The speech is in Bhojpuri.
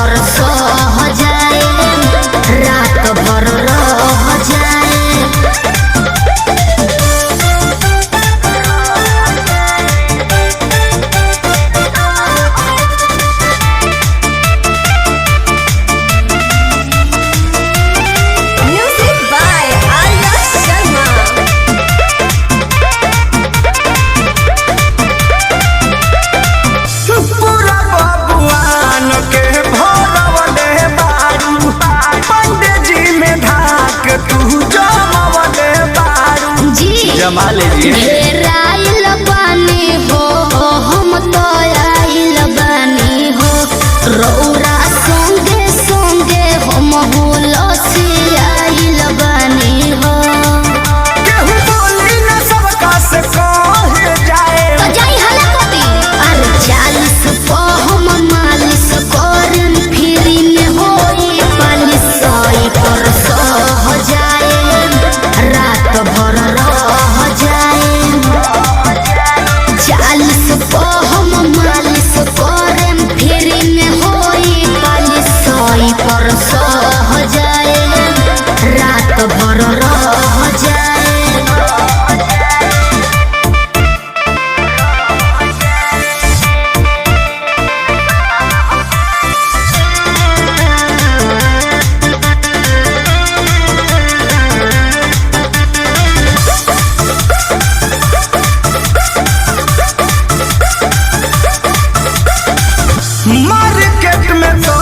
पर सह जाए, रात भर रह जाए। जमा लीजिए। घेराइल बानी हो हम तो आइल बानी हो, रौरा संगे संगे हम हुलसी आइल बानी हो। केहू बोली न सबका से कहे जाए, तो जाई हला कभी अरे 40 पे हम मालिश करन, फ्री में होई पालिश 100 पर सह जाए, रात भर रह जाए। 40 पे हम मालिश करन, फ्री में होई पालिश 100 पर सह जाए, रात भर रह जाए। मार्केट में तो